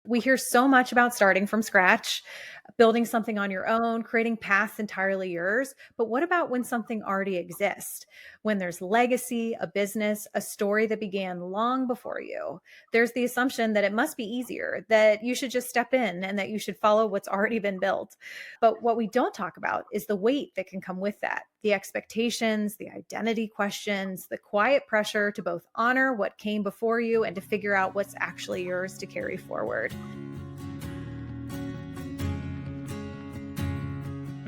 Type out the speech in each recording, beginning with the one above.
We hear so much about starting from scratch, building something on your own, creating paths entirely yours. But what about when something already exists? When there's legacy, a business, a story that began long before you, there's the assumption that it must be easier, that you should just step in and that you should follow what's already been built. But what we don't talk about is the weight that can come with that, the expectations, the identity questions, the quiet pressure to both honor what came before you and to figure out what's actually yours to carry forward.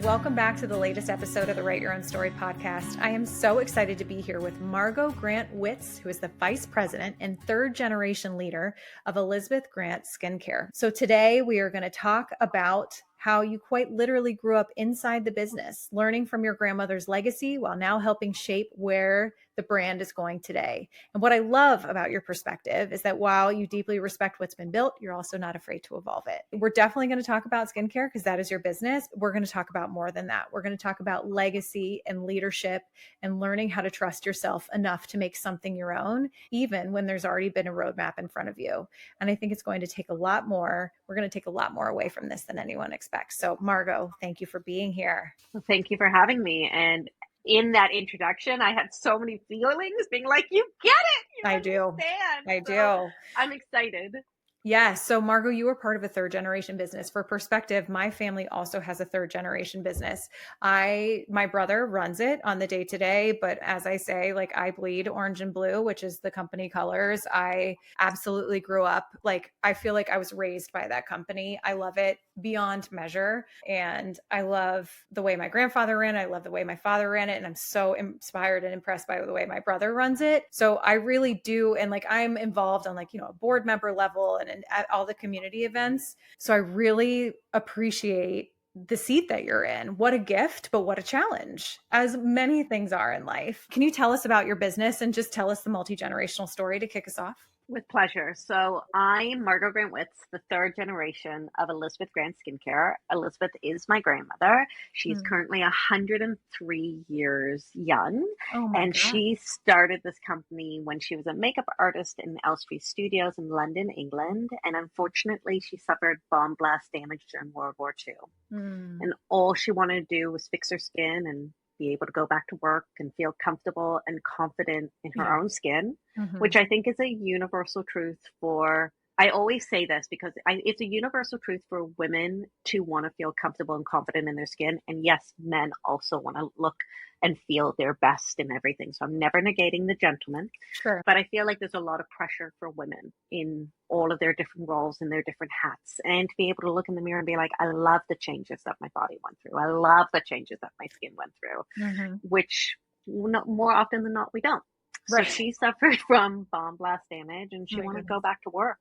Welcome back to the latest episode of the Write Your Own Story podcast. I am so excited to be here with Margot Grant Witz, who is the Vice President and third generation leader of Elizabeth Grant Skincare. So today we are going to talk about how you quite literally grew up inside the business, learning from your grandmother's legacy while now helping shape where the brand is going today. And what I love about your perspective is that while you deeply respect what's been built, you're also not afraid to evolve it. We're definitely going to talk about skincare because that is your business. We're going to talk about more than that. We're going to talk about legacy and leadership and learning how to trust yourself enough to make something your own, even when there's already been a roadmap in front of you. And I think it's going to take a lot more. We're going to take a lot more away from this than anyone expects. So Margot, thank you for being here. Well, thank you for having me. And in that introduction, I had so many feelings being like, you get it. You understand. I do. I'm excited. Yeah. So Margot, you were part of a third generation business. For perspective, my family also has a third generation business. My brother runs it on the day to day, but as I say, like I bleed orange and blue, which is the company colors. I absolutely grew up, like, I feel like I was raised by that company. I love it beyond measure. And I love the way my grandfather ran it. I love the way my father ran it. And I'm so inspired and impressed by the way my brother runs it. So I really do. And like, I'm involved on like, a board member level and at all the community events. So I really appreciate the seat that you're in. What a gift, but what a challenge, as many things are in life. Can you tell us about your business and just tell us the multi-generational story to kick us off? With pleasure. So I'm Margot Grant Witz, the third generation of Elizabeth Grant Skincare. Elizabeth is my grandmother. She's currently 103 years young. God. She started this company when she was a makeup artist in Elstree Studios in London, England. And unfortunately, she suffered bomb blast damage during World War II. And all she wanted to do was fix her skin and be able to go back to work and feel comfortable and confident in her own skin, which I think is a universal truth for, I always say this because it's a universal truth for women to want to feel comfortable and confident in their skin. And yes, men also want to look and feel their best in everything. So I'm never negating the gentleman, but I feel like there's a lot of pressure for women in all of their different roles and their different hats, and to be able to look in the mirror and be like, I love the changes that my body went through. I love the changes that my skin went through, which more often than not, we don't. So she suffered from bomb blast damage and she wanted to go back to work.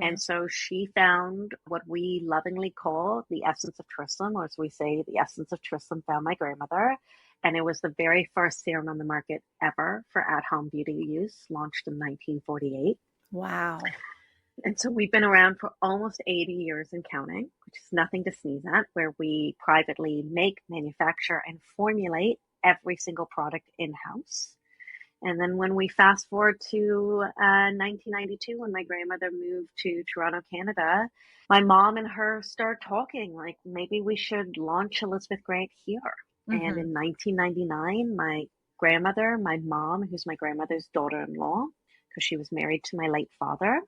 And so she found what we lovingly call the essence of Trisam, or as we say, the essence of Trisam found my grandmother. And it was the very first serum on the market ever for at-home beauty use, launched in 1948. Wow. And so we've been around for almost 80 years and counting, which is nothing to sneeze at, where we privately make, manufacture, and formulate every single product in-house. And then when we fast forward to 1992, when my grandmother moved to Toronto, Canada, my mom and her start talking like, maybe we should launch Elizabeth Grant here. And in 1999, my grandmother, my mom, who's my grandmother's daughter-in-law, because she was married to my late father,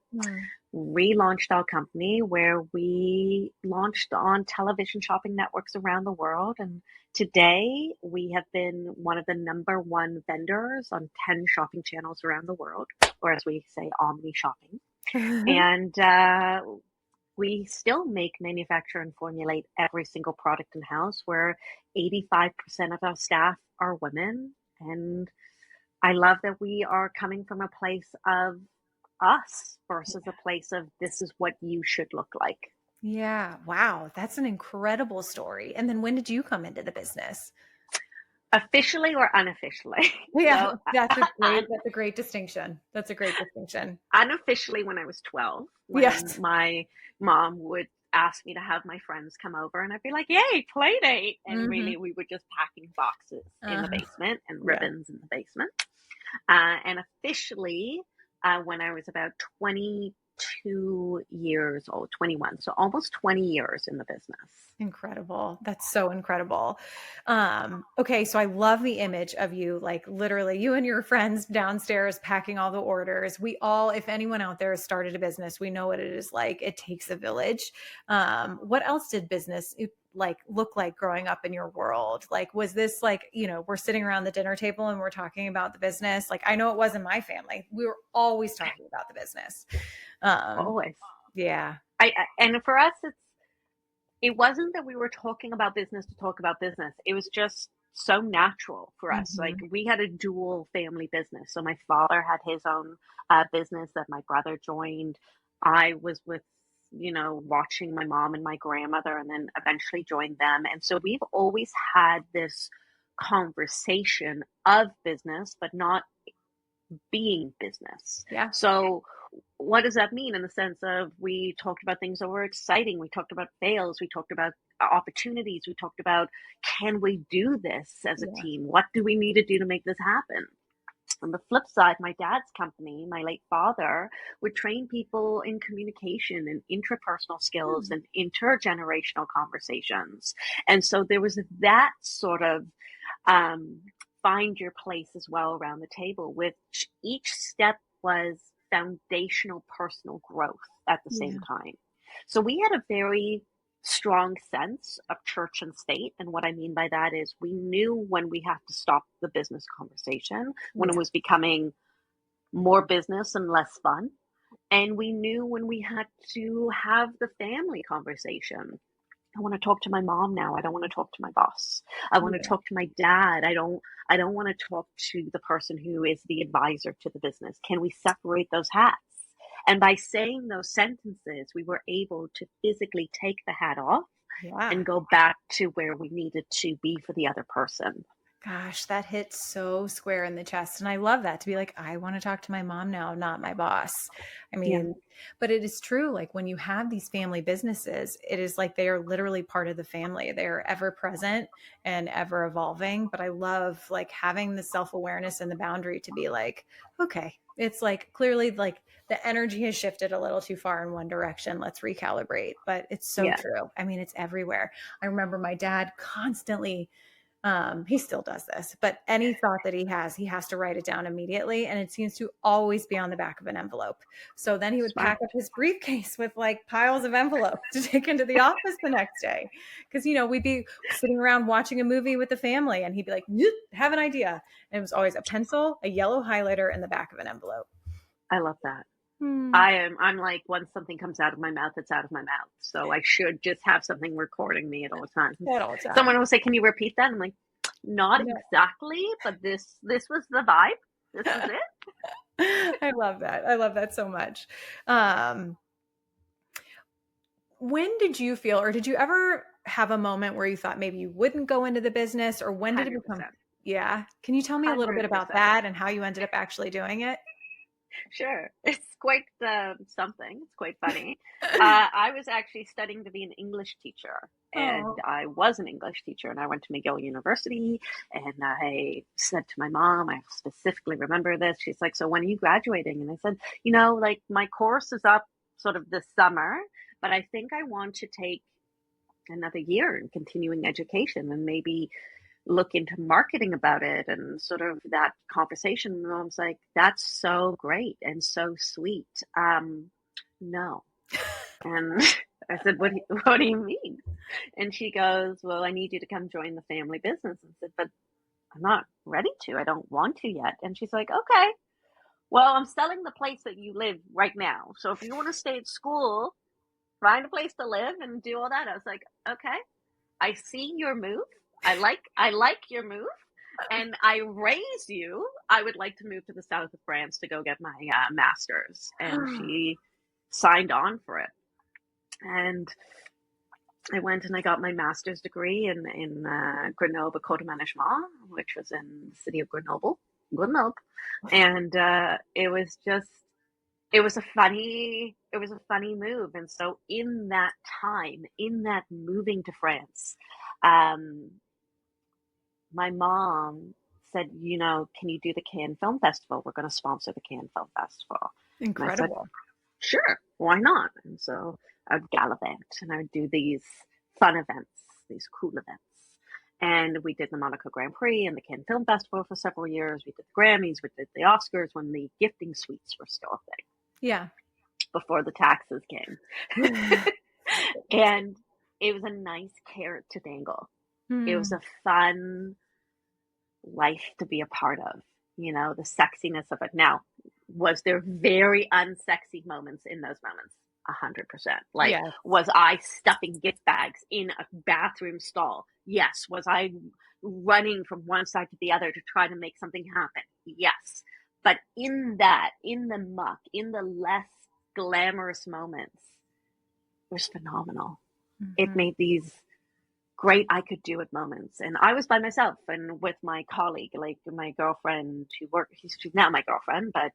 relaunched our company, where we launched on television shopping networks around the world. And today we have been one of the number one vendors on 10 shopping channels around the world, or as we say, omni shopping. And we still make, manufacture, and formulate every single product in-house, where 85% of our staff are women. And I love that we are coming from a place of us versus a place of this is what you should look like. Yeah. Wow. That's an incredible story. And then when did you come into the business? Officially or unofficially? Yeah, that's a great distinction. That's a great distinction. Unofficially, when I was 12, when my mom would ask me to have my friends come over, and I'd be like, yay, play date. And really, we were just packing boxes in the basement and ribbons in the basement. And officially, when I was about 22 22 years old, 21. So almost 20 years in the business. Incredible. That's so incredible. Okay, so I love the image of you, like literally you and your friends downstairs packing all the orders. We all, if anyone out there has started a business, we know what it is like. It takes a village. What else did business like look like growing up in your world? Like, was this like, we're sitting around the dinner table and we're talking about the business? Like, I know it was in my family. We were always talking about the business. Always. Yeah. And for us, it wasn't that we were talking about business to talk about business. It was just so natural for us. Like, we had a dual family business. So my father had his own business that my brother joined. I was with, watching my mom and my grandmother, and then eventually joined them. And so we've always had this conversation of business, but not being business. Yeah. So what does that mean in the sense of, we talked about things that were exciting, we talked about fails, we talked about opportunities, we talked about, can we do this as a team? What do we need to do to make this happen? On the flip side, my dad's company, my late father, would train people in communication and interpersonal skills and intergenerational conversations. And so there was that sort of find your place as well around the table, which each step was foundational personal growth at the same time. So we had a very strong sense of church and state. And what I mean by that is, we knew when we had to stop the business conversation, when it was becoming more business and less fun. And we knew when we had to have the family conversation. I want to talk to my mom now. I don't want to talk to my boss. I want to talk to my dad. I don't want to talk to the person who is the advisor to the business. Can we separate those hats? And by saying those sentences, we were able to physically take the hat off and go back to where we needed to be for the other person. Gosh, that hits so square in the chest. And I love that, to be like, I want to talk to my mom now, not my boss. I mean, but it is true. Like, when you have these family businesses, it is like they are literally part of the family. They are ever present and ever evolving. But I love like having the self-awareness and the boundary to be like, okay, it's like clearly like the energy has shifted a little too far in one direction. Let's recalibrate. But it's so true. I mean, it's everywhere. I remember my dad constantly, he still does this, but any thought that he has to write it down immediately. And it seems to always be on the back of an envelope. So then he would pack up his briefcase with like piles of envelopes to take into the office the next day. Cause we'd be sitting around watching a movie with the family and he'd be like, have an idea. And it was always a pencil, a yellow highlighter in the back of an envelope. I love that. I'm like, once something comes out of my mouth, it's out of my mouth. So I should just have something recording me at all times. Someone will say, can you repeat that? I'm like, not exactly, but this was the vibe. This was it. I love that. I love that so much. When did you feel, or did you ever have a moment where you thought maybe you wouldn't go into the business, or when did it become? 100%. Yeah. Can you tell me a little bit about that and how you ended up actually doing it? Sure. It's quite something. It's quite funny. I was actually studying to be an English teacher, and I was an English teacher, and I went to McGill University, and I said to my mom, I specifically remember this. She's like, so when are you graduating? And I said, like, my course is up sort of this summer, but I think I want to take another year in continuing education and maybe look into marketing about it. And sort of that conversation, I was like, that's so great and so sweet. No. And I said, what do you mean? And she goes, well, I need you to come join the family business. I said, but I'm not ready to. I don't want to yet. And she's like, okay, well, I'm selling the place that you live right now. So if you want to stay at school, find a place to live and do all that. I was like, okay, I see your move. I like your move, and I raise you. I would like to move to the south of France to go get my master's. And she signed on for it. And I went and I got my master's degree in Grenoble Côte Management, which was in the city of Grenoble. And it was a funny move. And so in that time, in that moving to France, my mom said, can you do the Cannes Film Festival? We're going to sponsor the Cannes Film Festival. Incredible. Sure, why not? And so I would gallivant and I would do these fun events, these cool events. And we did the Monaco Grand Prix and the Cannes Film Festival for several years. We did the Grammys, we did the Oscars when the gifting suites were still a thing. Yeah. Before the taxes came. And it was a nice carrot to dangle. It was a fun life to be a part of, you know, the sexiness of it. Now, was there very unsexy moments in those moments? 100%. Like, Yeah. was I stuffing gift bags in a bathroom stall? Yes. Was I running from one side to the other to try to make something happen? Yes. But in that, in the muck, in the less glamorous moments, it was phenomenal. It made these great I could do it moments. And I was by myself and with my colleague, like my girlfriend who worked, she's now my girlfriend, but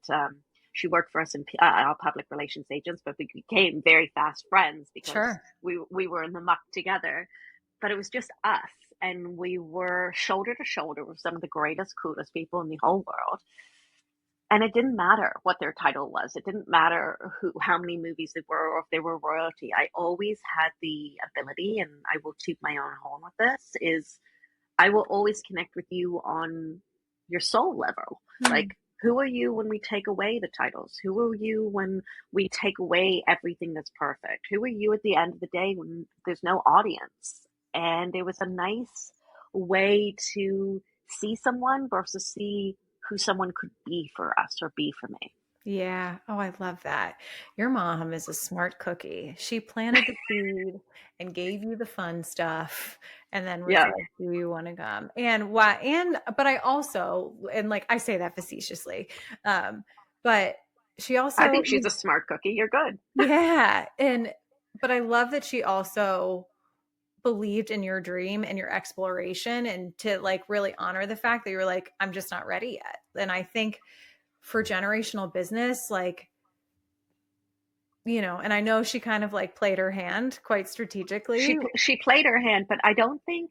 she worked for us in our public relations agents, but we became very fast friends because we were in the muck together. But it was just us. And we were shoulder to shoulder with some of the greatest, coolest people in the whole world. And it didn't matter what their title was. It didn't matter how many movies they were or if they were royalty. I always had the ability, and I will toot my own horn with this, is I will always connect with you on your soul level. Like, who are you when we take away the titles? Who are you when we take away everything that's perfect? Who are you at the end of the day when there's no audience? And it was a nice way to see someone versus see who someone could be for us or be for me. Yeah. Oh, I love that. Your mom is a smart cookie. She planted the seed and gave you the fun stuff and then was Yeah. like, do you want to come? And why? And, but I also, and like, I say that facetiously. But she I also, think she's a smart cookie. You're good. yeah. But I love that she also believed in your dream and your exploration and to like really honor the fact that you're like, I'm just not ready yet. And I think for generational business, like, you know, and I know she kind of like played her hand quite strategically. She played her hand, but I don't think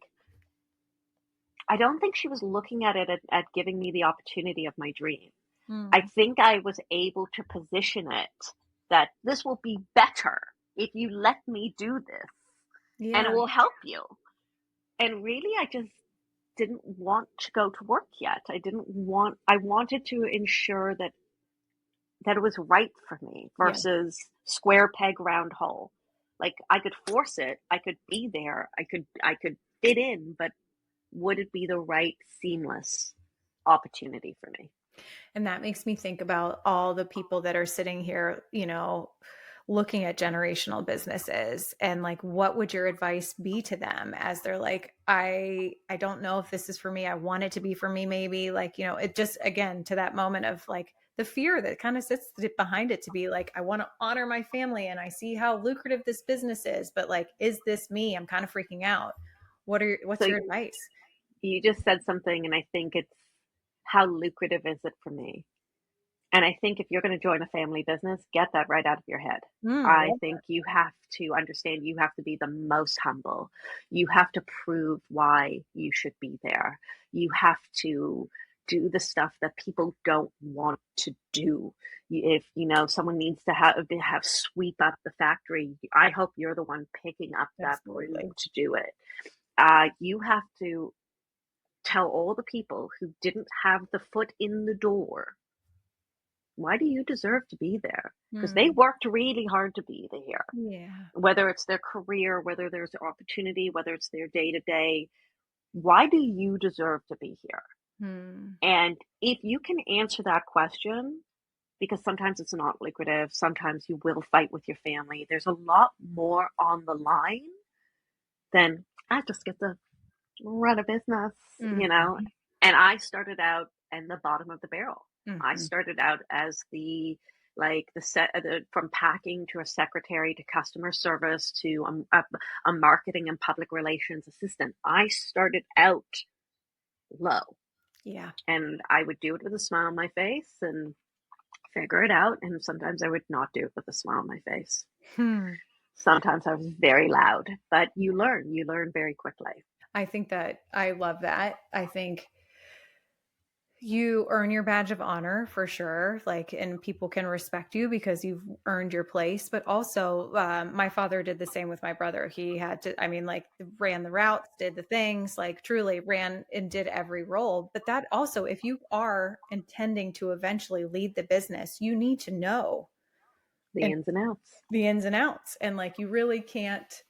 she was looking at it at giving me the opportunity of my dream. I Mm. think I was able to position it that this will be better if you let me do this and it Yeah. will help you. And really, I just didn't want to go to work yet. I wanted to ensure that it was right for me Yeah. versus square peg round hole. Like I could force it, I could be there, I could fit in, but would it be the right seamless opportunity for me? And that makes me think about all the people that are sitting here, you know, looking at generational businesses and like what would your advice be to them as they're like, I don't know if this is for me. I want it to be for me, maybe. Like, you know, it just again to that moment of like the fear that kind of sits behind it to be like, I want to honor my family and I see how lucrative this business is, but like, is this me? I'm kind of freaking out. What's So your advice? you just said something, and I think it's how lucrative is it for me? And I think if you're going to join a family business, get that right out of your head. I I love think you have to understand you have to be the most humble. You have to prove why you should be there. You have to do the stuff that people don't want to do. If you know someone needs to have sweep up the factory, I hope you're the one picking up that broom absolutely. to do it. You have to tell all the people who didn't have the foot in the door, why do you deserve to be there? Because they Hmm. worked really hard to be there, Yeah. whether it's their career, whether there's opportunity, whether it's their day to day. Why do you deserve to be here? Hmm. And if you can answer that question, because sometimes it's not lucrative, sometimes you will fight with your family, there's a lot more on the line than I just get to run a business, you know? Mhm. And I started out in the bottom of the barrel. I Mhm. started out as from packing to a secretary to customer service to a marketing and public relations assistant. I started out low, Yeah. and I would do it with a smile on my face and figure it out. And sometimes I would not do it with a smile on my face. Hmm. Sometimes I was very loud, but you learn very quickly. I think that I love that. I think You earn your badge of honor for sure, like, and people can respect you because you've earned your place. But also, my father did the same with my brother. He had to, I mean, like, ran the routes, did the things, like, truly ran and did every role. But that also, if you are intending to eventually lead the business, you need to know The and ins and outs. the ins and outs. And like, you really can't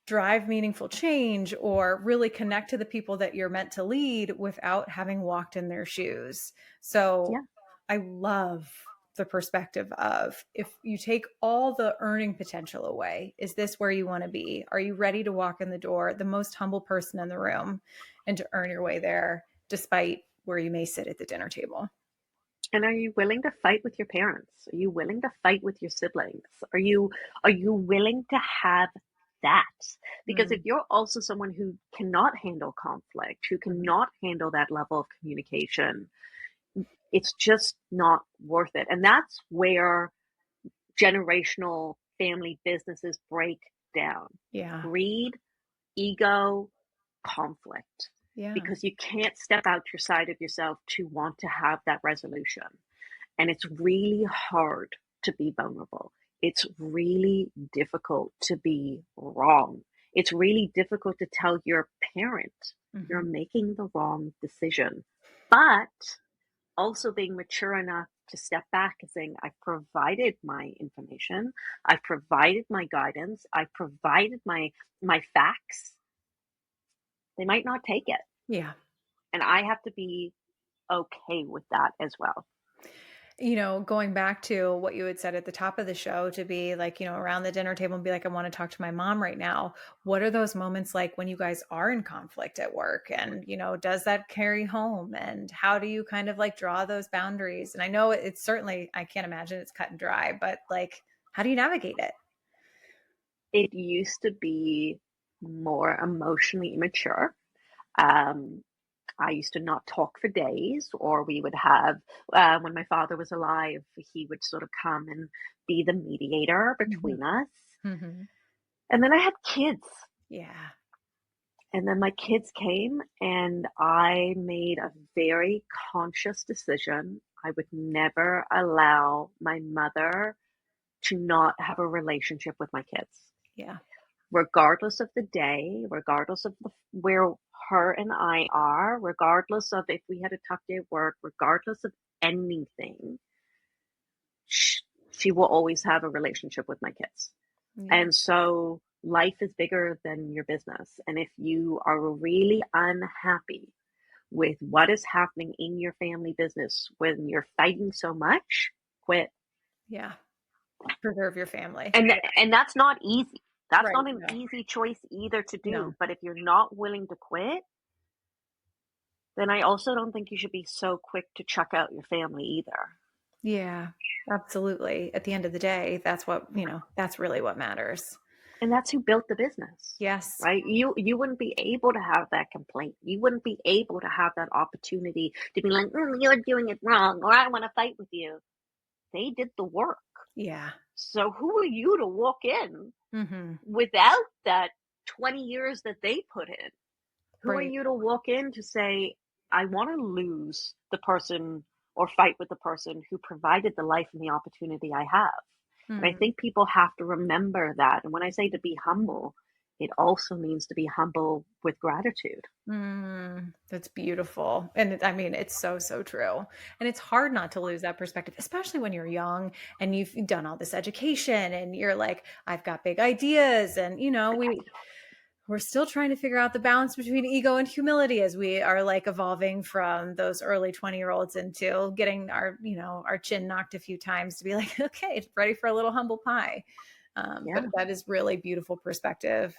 drive meaningful change or really connect to the people that you're meant to lead without having walked in their shoes. So Yeah. I love the perspective of, if you take all the earning potential away, is this where you want to be? Are you ready to walk in the door, the most humble person in the room, and to earn your way there despite where you may sit at the dinner table? And are you willing to fight with your parents? Are you willing to fight with your siblings? Are you willing to have that? Because if Mm, you're also someone who cannot handle conflict, who mhm. cannot handle that level of communication, it's just not worth it. And that's where generational family businesses break down. Yeah. Greed, ego, conflict. Yeah. Because you can't step out your side of yourself to want to have that resolution. And it's really hard to be vulnerable. It's really difficult to be wrong. It's really difficult to tell your parent you're Hmm. making the wrong decision. But also being mature enough to step back and saying, I've provided my information, I've provided my guidance, I've provided my facts. They might not take it. Yeah. And I have to be okay with that as well. Going back to what you had said at the top of the show, to be like, around the dinner table and be like, I want to talk to my mom right now. What are those moments like when you guys are in conflict at work? And, does that carry home? And how do you kind of like draw those boundaries? And I know it's certainly, I can't imagine it's cut and dry, but like, how do you navigate it? It used to be more emotionally immature. Um, I used to not talk for days, or we would have, when my father was alive, he would sort of come and be the mediator Hmm. between us. Hmm. And then I had kids. Yeah. And then my kids came, and I made a very conscious decision. I would never allow my mother to not have a relationship with my kids, Yeah. regardless of the day, regardless of where her and I are, regardless of if we had a tough day at work, regardless of anything, she will always have a relationship with my kids. Yeah. And so life is bigger than your business. And if you are really unhappy with what is happening in your family business when you're fighting so much, quit. Yeah. Preserve your family. And that's not easy. That's Right. not an No, easy choice either to no. do. But if you're not willing to quit, then I also don't think you should be so quick to chuck out your family either. Yeah, absolutely. At the end of the day, that's what, that's really what matters. And that's who built the business, Yes. right? You wouldn't be able to have that complaint. You wouldn't be able to have that opportunity to be like, you're doing it wrong, or I want to fight with you. They did the work. Yeah. So who are you to walk in Hmm. without that 20 years that they put in? Who are Right. you to walk in to say, I want to lose the person or fight with the person who provided the life and the opportunity I have? And I Mm. think people have to remember that. And when I say to be humble, it also means to be humble with gratitude. Mm. That's beautiful. And I mean, it's so, so true. And it's hard not to lose that perspective, especially when you're young and you've done all this education and you're like, I've got big ideas. And, we're still trying to figure out the balance between ego and humility as we are like evolving from those early 20-year-olds into getting our chin knocked a few times to be like, okay, ready for a little humble pie. But Yeah, that is really beautiful perspective,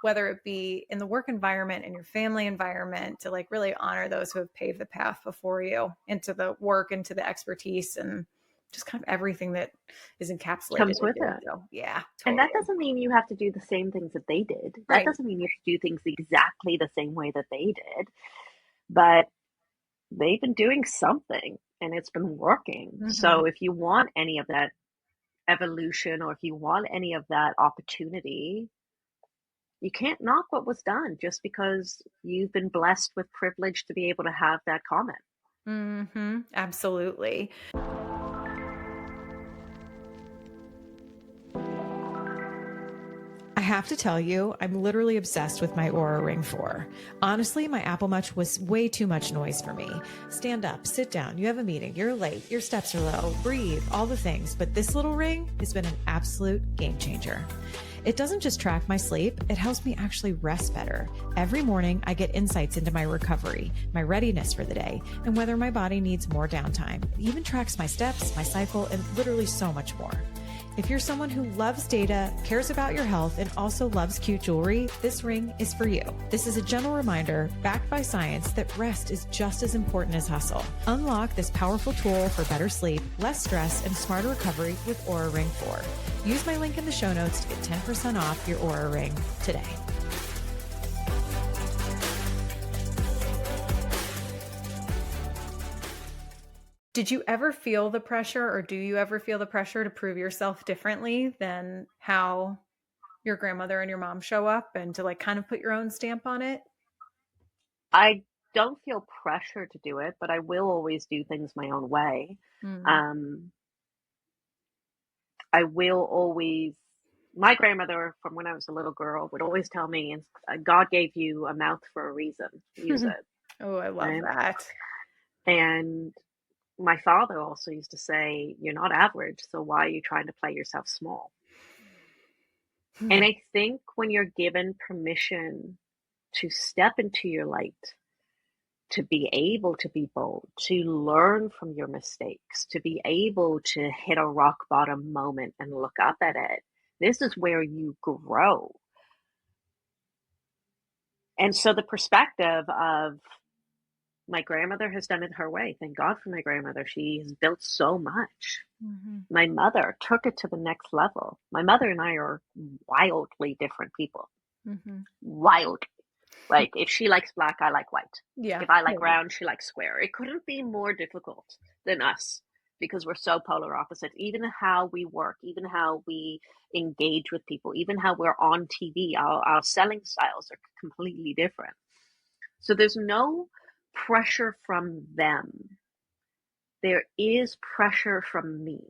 whether it be in the work environment, in your family environment, to like really honor those who have paved the path before you into the work, into the expertise, and just kind of everything that is encapsulated comes in with doing it. so. Yeah, And that totally. doesn't mean you have to do the same things that they did. That Right. doesn't mean you have to do things exactly the same way that they did. But they've been doing something and it's been working. Hmm. So if you want any of that evolution, or if you want any of that opportunity, you can't knock what was done just because you've been blessed with privilege to be able to have that comment. Mm-hmm. Absolutely. I have to tell you, I'm literally obsessed with my Aura Ring 4. Honestly, my Apple Watch was way too much noise for me. Stand up, sit down, you have a meeting, you're late, your steps are low, breathe, all the things. But this little ring has been an absolute game changer. It doesn't just track my sleep, it helps me actually rest better. Every morning, I get insights into my recovery, my readiness for the day, and whether my body needs more downtime. It even tracks my steps, my cycle, and literally so much more. If you're someone who loves data, cares about your health, and also loves cute jewelry, this ring is for you. This is a gentle reminder, backed by science, that rest is just as important as hustle. Unlock this powerful tool for better sleep, less stress, and smarter recovery with Aura Ring 4. Use my link in the show notes to get 10% off your Aura Ring today. Did you ever feel the pressure, or do you ever feel the pressure to prove yourself differently than how your grandmother and your mom show up, and to like kind of put your own stamp on it? I don't feel pressure to do it, but I will always do things my own way. Mm. Um, I will always, my grandmother from when I was a little girl would always tell me, God gave you a mouth for a reason, use it, Oh, I love right? that. And my father also used to say, you're not average, so why are you trying to play yourself small? And I think when you're given permission to step into your light, to be able to be bold, to learn from your mistakes, to be able to hit a rock bottom moment and look up at it, this is where you grow. And so the perspective of my grandmother has done it her way. Thank God for my grandmother. She has built so much. Mm-hmm. My mother took it to the next level. My mother and I are wildly different people. Mm-hmm. Wild. Like, if she likes black, I like white. Yeah. If I like round, she likes square. It couldn't be more difficult than us because we're so polar opposites. Even how we work, even how we engage with people, even how we're on TV, our selling styles are completely different. So there's no pressure from them. There is pressure from me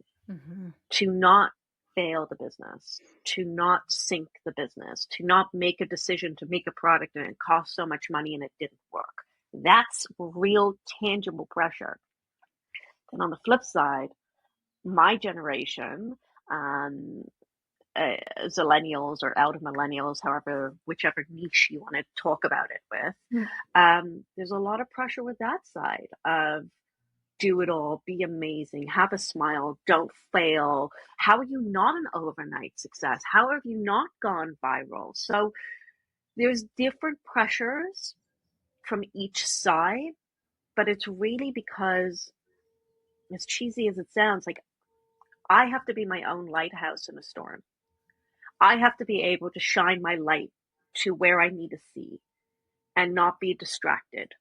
to not fail the business, to not sink the business, to not make a decision to make a product and it cost so much money and it didn't work. That's real tangible pressure. And on the flip side, my generation, zillennials or elder millennials, however, whichever niche you want to talk about it with, there's a lot of pressure with that side of do it all, be amazing, have a smile, don't fail. How are you not an overnight success? How have you not gone viral? So there's different pressures from each side, but it's really because, as cheesy as it sounds, like I have to be my own lighthouse in a storm. I have to be able to shine my light to where I need to see and not be distracted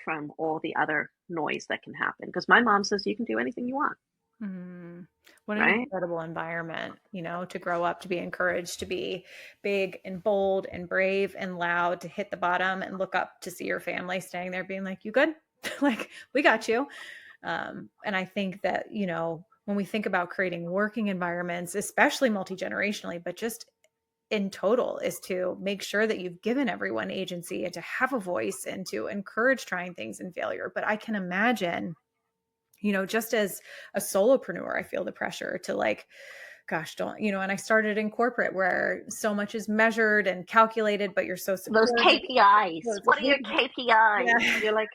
from all the other noise that can happen. Because my mom says you can do anything you want. Mm. What an Right? incredible environment, to grow up, to be encouraged, to be big and bold and brave and loud, to hit the bottom and look up to see your family standing there being like, you good? Like, we got you. And I think that, when we think about creating working environments, especially multi-generationally, but just in total, is to make sure that you've given everyone agency and to have a voice and to encourage trying things and failure. But I can imagine, just as a solopreneur, I feel the pressure to like, gosh, don't, and I started in corporate where so much is measured and calculated, but you're so Those supportive. KPIs. What are your KPIs? Yeah. You're like,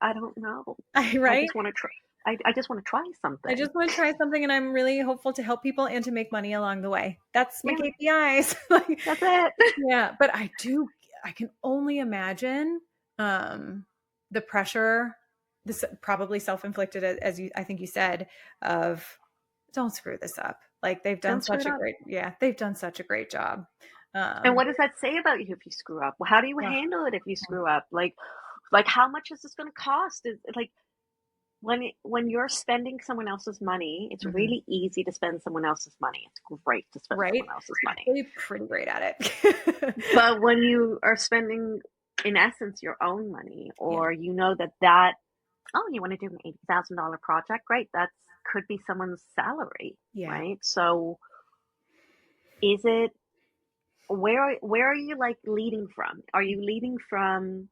I don't know. Right? I just want to try. I just want to try something. I just want to try something, and I'm really hopeful to help people and to make money along the way. That's my KPIs. Like, that's it. Yeah, but I can only imagine the pressure, this probably self-inflicted, I think you said, of don't screw this up. Like, they've done such a great job. And what does that say about you if you screw up? Well, how do you handle it if you screw up? Like how much is this going to cost? Like, when you're spending someone else's money, it's really easy to spend someone else's money. It's great to spend someone else's money. We're pretty great at it. But when you are spending, in essence, your own money, or that Oh, you want to do an $80,000 project? Great. That could be someone's salary, Yeah. right? So is it, where are you like leading from? Are you leading from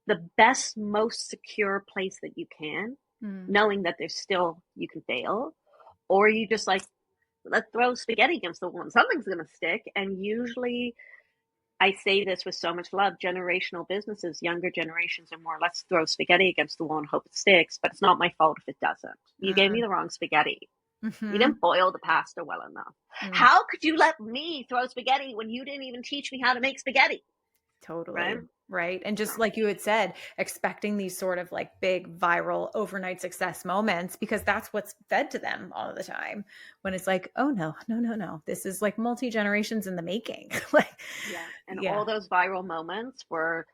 the best, most secure place that you can, Mm. knowing that there's still, you can fail? Or are you just like, let's throw spaghetti against the wall and something's going to stick? And usually, I say this with so much love, generational businesses, younger generations are more, let's throw spaghetti against the wall and hope it sticks, but it's not my fault if it doesn't. You gave me Mm. the wrong spaghetti. You Mm-hmm. didn't boil the pasta well enough. Mm. How could you let me throw spaghetti when you didn't even teach me how to make spaghetti? Right? Totally. Right. And just So, like you had said, expecting these sort of like big viral overnight success moments because that's what's fed to them all the time. When it's like, oh no, no, no, no. This is like multi generations in the making. Like, yeah. And yeah. all those viral moments were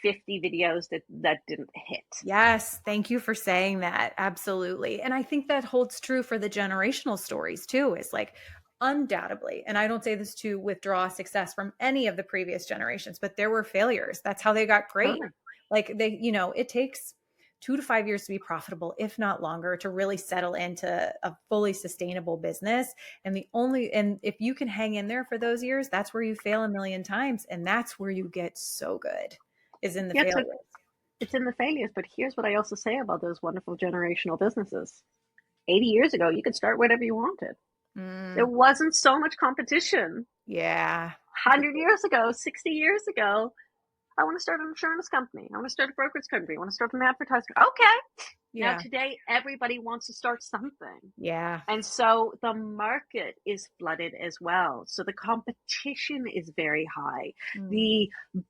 50 videos that didn't hit. Yes, thank you for saying that. Absolutely. And I think that holds true for the generational stories too, is like undoubtedly, and I don't say this to withdraw success from any of the previous generations, but there were failures. That's how they got great. Totally. Like they, it takes 2 to 5 years to be profitable, if not longer, to really settle into a fully sustainable business. And if you can hang in there for those years, that's where you fail a million times. And that's where you get so good, is in the Yeah, failures. it's in the failures, but here's what I also say about those wonderful generational businesses. 80 years ago, you could start whatever you wanted. There Mm. wasn't so much competition. Yeah. 100 years ago, 60 years ago, I want to start an insurance company. I want to start a brokerage company. I want to start an advertising. Okay. Now, Yeah. today, everybody wants to start something. Yeah. And so the market is flooded as well. So the competition is very high. Mm. The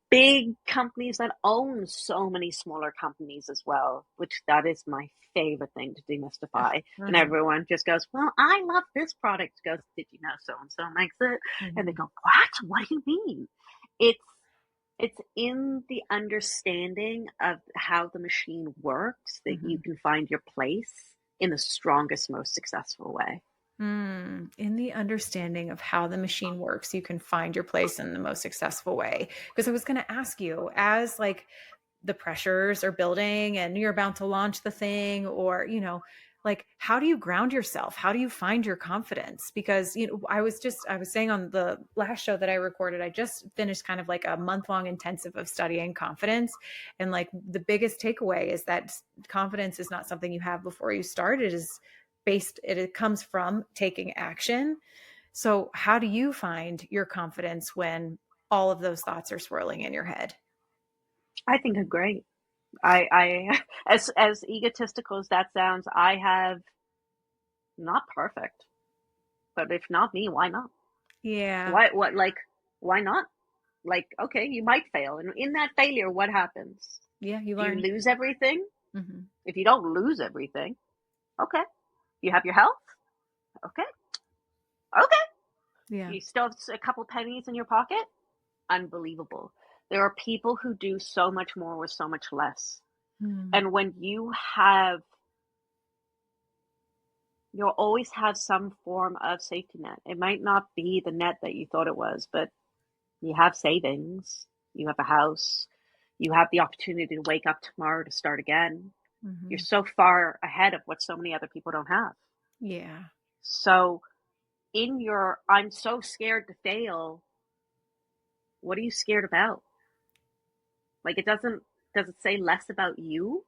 big companies that own so many smaller companies as well, which that is my favorite thing to demystify. And Uh-huh. everyone just goes, well, I love this product. Goes, did you know so and so makes it? And they Mhm. go, what? What do you mean? It's it's in the understanding of how the machine works that you Mhm. can find your place in the strongest, most successful way. In the understanding of how the machine works, you can find your place in the most successful way. Because I was going to ask you, as like the pressures are building and you're about to launch the thing, or, like how do you ground yourself? How do you find your confidence? Because, I was saying on the last show that I recorded, I just finished kind of like a month-long intensive of studying confidence. And like the biggest takeaway is that confidence is not something you have before you start. It comes from taking action. So how do you find your confidence when all of those thoughts are swirling in your head? I think I'm great. I as egotistical as that sounds, I have not perfect, but if not me, why not? Yeah. What like why not? Like, okay, you might fail, and in that failure, what happens? Yeah, you Do you learn. lose everything? Hmm. If you don't lose everything, okay, you have your health. Okay, okay, Yeah. you still have a couple pennies in your pocket. Unbelievable. There are people who do so much more with so much less. Mm. And when you'll always have some form of safety net. It might not be the net that you thought it was, but you have savings, you have a house, you have the opportunity to wake up tomorrow to start again. You're Hmm. so far ahead of what so many other people don't have. Yeah. So, in your, I'm so scared to fail, what are you scared about? Like, does it say less about you?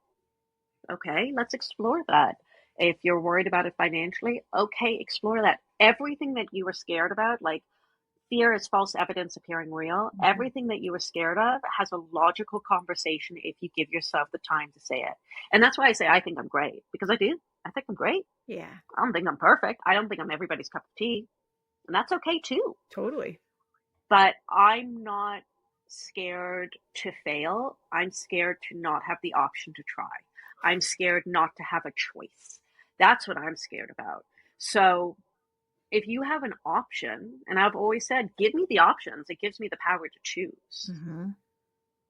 Okay, let's explore that. If you're worried about it financially, okay, explore that. Everything that you were scared about, like fear is false evidence appearing real. Hmm. Everything that you were scared of has a logical conversation if you give yourself the time to say it. And that's why I say I think I'm great, because I do. I think I'm great. Yeah. I don't think I'm perfect. I don't think I'm everybody's cup of tea. And that's okay too. Totally. But I'm not scared to fail. I'm scared to not have the option to try. I'm scared not to have a choice. That's what I'm scared about. So if you have an option, and I've always said, give me the options, it gives me the power to choose. Hmm.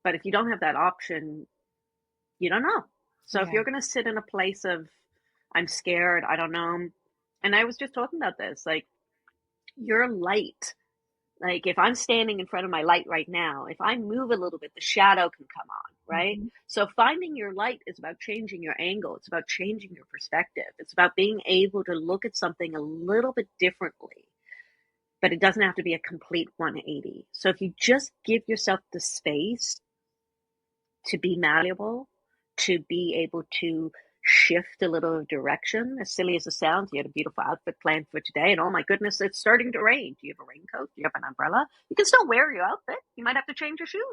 But if you don't have that option, you don't know. So if Yeah. you're going to sit in a place of, I'm scared, I don't know. And I was just talking about this, like, your light Like if I'm standing in front of my light right now, if I move a little bit, the shadow can come on, right? Mm-hmm. So finding your light is about changing your angle. It's about changing your perspective. It's about being able to look at something a little bit differently, but it doesn't have to be a complete 180. So if you just give yourself the space to be malleable, to be able to shift a little direction, as silly as it sounds, you had a beautiful outfit planned for today, and oh my goodness, it's starting to rain. Do you have a raincoat? Do you have an umbrella? You can still wear your outfit. You might have to change your shoes.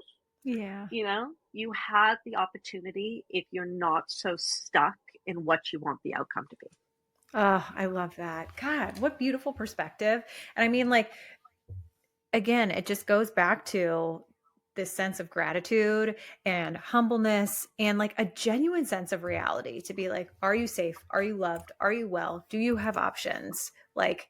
Yeah. You know, you have the opportunity if you're not so stuck in what you want the outcome to be. Oh, I love that. God, what beautiful perspective. And I mean, like, again, it just goes back to this sense of gratitude and humbleness and like a genuine sense of reality to be like, are you safe? Are you loved? Are you well? Do you have options? Like,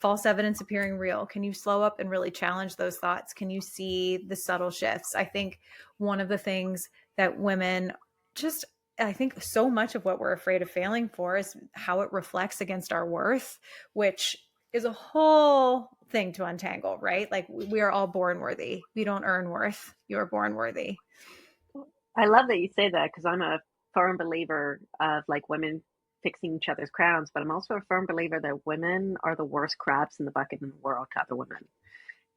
false evidence appearing real. Can you slow up and really challenge those thoughts? Can you see the subtle shifts? I think one of the things that women just, I think so much of what we're afraid of failing for is how it reflects against our worth, which is a whole thing to untangle, right? Like we are all born worthy. We don't earn worth. You're born worthy. I love that you say that because I'm a firm believer of like women fixing each other's crowns, but I'm also a firm believer that women are the worst crabs in the bucket in the world to other women.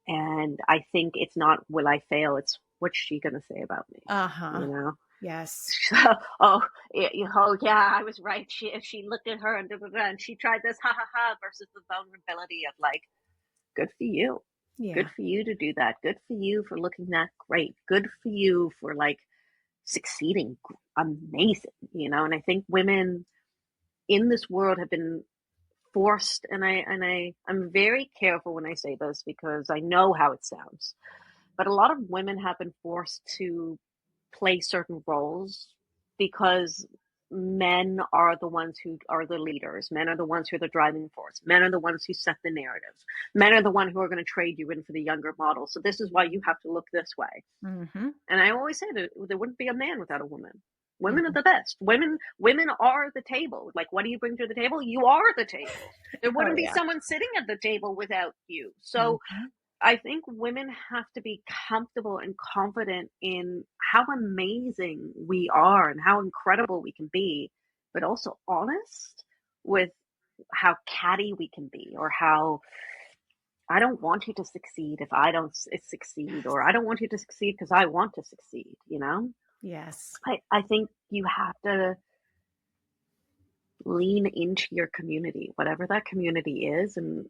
And I think it's not will I fail, it's what's she gonna say about me? Uh-huh. You know? Yes. So, oh, oh, yeah, I was right. She looked at her and and she tried this, ha ha ha, versus the vulnerability of like, good for you. Yeah. Good for you to do that. Good for you for looking that great. Good for you for like succeeding. Amazing, you know. And I think women in this world have been forced, and I'm very careful when I say this because I know how it sounds, but a lot of women have been forced to play certain roles because men are the ones who are the leaders. Men are the ones who are the driving force. Men are the ones who set the narratives. Men are the ones who are going to trade you in for the younger model. So this is why you have to look this way. Mm-hmm. And I always say that there wouldn't be a man without a woman. Women Mm-hmm. are the best. Women are the table. Like, what do you bring to the table? You are the table. There Oh, wouldn't be yeah. someone sitting at the table without you. So Mm-hmm. I think women have to be comfortable and confident in how amazing we are and how incredible we can be, but also honest with how catty we can be, or how I don't want you to succeed if I don't succeed, or I don't want you to succeed because I want to succeed, you know? Yes. I think you have to lean into your community, whatever that community is, and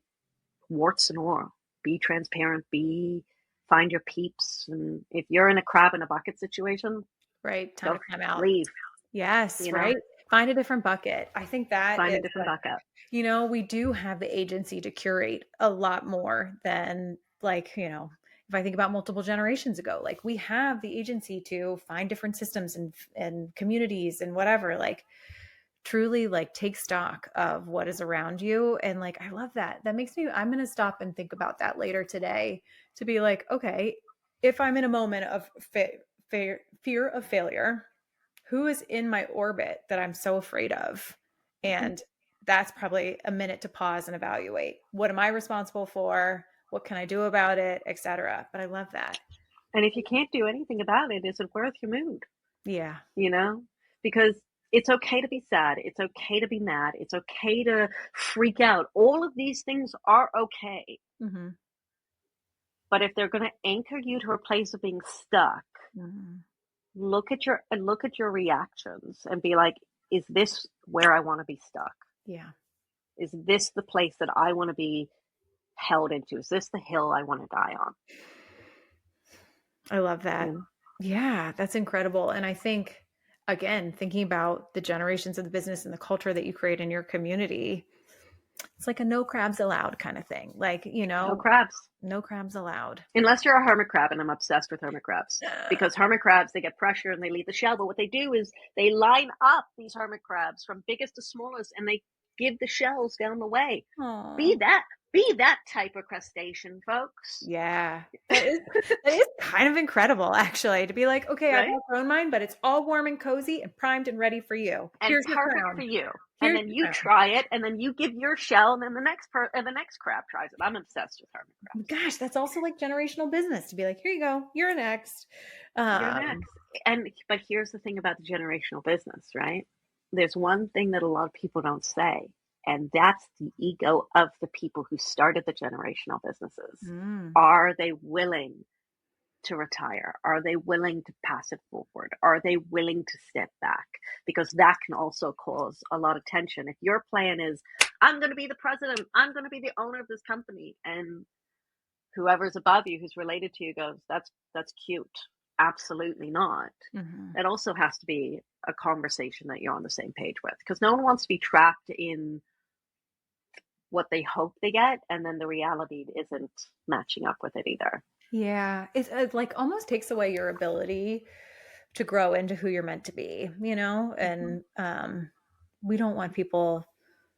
warts and all. Be transparent, find your peeps. And if you're in a crab in a bucket situation, Right. Time to come out. leave, Yes. you know, Right. Find a different bucket. I think that find is a different like, bucket. we do have the agency to curate a lot more than like, if I think about multiple generations ago, like we have the agency to find different systems and communities and whatever, like truly like take stock of what is around you. And like, I love that. That makes me, I'm going to stop and think about that later today to be like, okay, if I'm in a moment of fear of failure, who is in my orbit that I'm so afraid of? And that's probably a minute to pause and evaluate. What am I responsible for? What can I do about it, etc. But I love that. And if you can't do anything about it, is it worth your mood? Yeah. You know, because it's okay to be sad. It's okay to be mad. It's okay to freak out. All of these things are okay. Mm-hmm. But if they're going to anchor you to a place of being stuck, Mm-hmm. look at your reactions and be like, is this where I want to be stuck? Yeah. Is this the place that I want to be held into? Is this the hill I want to die on? I love that. Yeah. Yeah, that's incredible. And I think, again, thinking about the generations of the business and the culture that you create in your community, it's like a no crabs allowed kind of thing. Like, No crabs. no crabs allowed. Unless you're a hermit crab, and I'm obsessed with hermit crabs. Because hermit crabs, they get pressure and they leave the shell. But what they do is they line up these hermit crabs from biggest to smallest, and they give the shells down the way. Aww. Be that type of crustacean, folks. Yeah. That is kind of incredible, actually, to be like, okay, Right? I've outgrown mine, but it's all warm and cozy and primed and ready for you. And Here's your perfect crown. for you. And then you try it, and then you give your shell, and then the next crab tries it. I'm obsessed with hermit crabs. Gosh, that's also like generational business to be like, here you go, you're next. You're next. But here's the thing about the generational business, right? There's one thing that a lot of people don't say, and that's the ego of the people who started the generational businesses. Are they willing to retire? Are they willing to pass it forward? Are they willing to step back? Because that can also cause a lot of tension. If your plan is, I'm going to be the president, I'm going to be the owner of this company, and whoever's above you who's related to you goes, that's cute. Absolutely not. It also has to be a conversation that you're on the same page with, because no one wants to be trapped in what they hope they get, and then the reality isn't matching up with it either. Yeah, it like almost takes away your ability to grow into who you're meant to be, you know? And we don't want people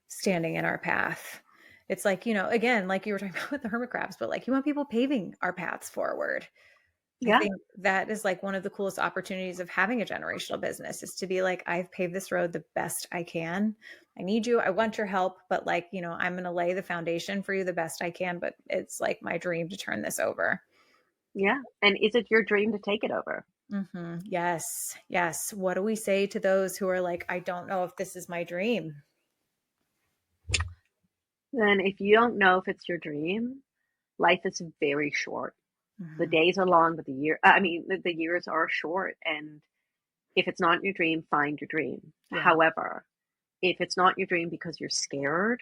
standing in our path. It's like, you know, again, like you were talking about with the hermit crabs, but like you want people paving our paths forward. I Yeah. think that is like one of the coolest opportunities of having a generational business, is to be like, I've paved this road the best I can. I need you. I want your help, but like, you know, I'm going to lay the foundation for you the best I can, but it's like my dream to turn this over. Yeah. And is it your dream to take it over? Yes. Yes. What do we say to those who are like, I don't know if this is my dream? Then if you don't know if it's your dream, life is very short. The days are long, but the years are short. And if it's not your dream, find your dream. Yeah. However, if it's not your dream because you're scared,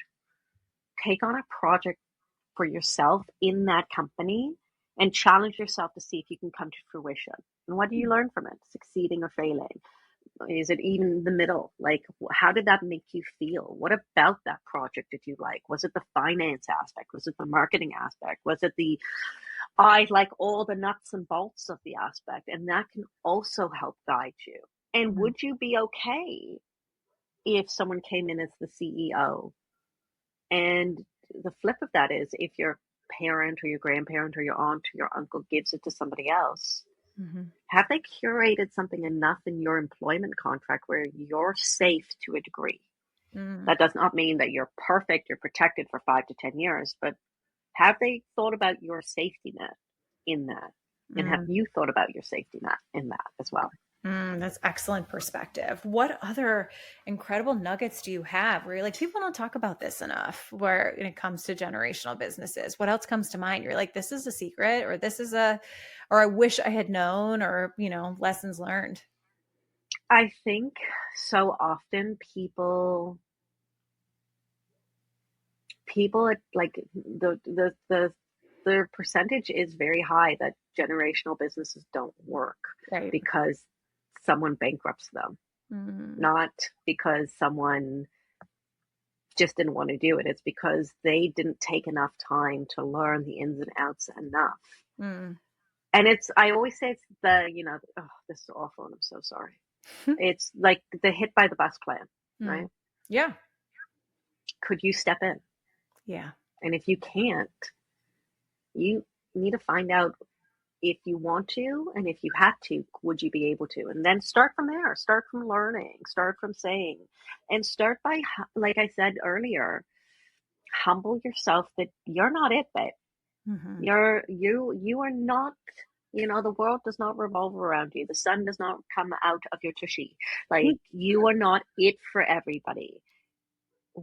take on a project for yourself in that company and challenge yourself to see if you can come to fruition. And what do you learn from it? Succeeding or failing? Is it even the middle? Like, how did that make you feel? What about that project did you like? Was it the finance aspect? Was it the marketing aspect? Was it I like all the nuts and bolts of the aspect? And that can also help guide you. And would you be okay if someone came in as the CEO? And the flip of that is, if your parent or your grandparent or your aunt or your uncle gives it to somebody else, have they curated something enough in your employment contract where you're safe to a degree? That does not mean that you're perfect, you're protected for 5 to 10 years, but have they thought about your safety net in that? And have you thought about your safety net in that as well? That's excellent perspective. What other incredible nuggets do you have where you're like, people don't talk about this enough where when it comes to generational businesses? What else comes to mind? You're like, this is a secret, or or I wish I had known, or, you know, lessons learned. I think so often people like the percentage is very high that generational businesses don't work, Right. because someone bankrupts them, not because someone just didn't want to do it. It's because they didn't take enough time to learn the ins and outs enough. And I always say it's this is awful and I'm so sorry. It's like the hit by the bus plan, right? Yeah. Could you step in? Yeah. And if you can't, you need to find out if you want to, and if you had to, would you be able to? And then start from there. Start from learning. Start from saying, and start by, like I said earlier, humble yourself that you're not it, babe. You are not. The world does not revolve around you. The sun does not come out of your tushy. Like, you are not it for everybody.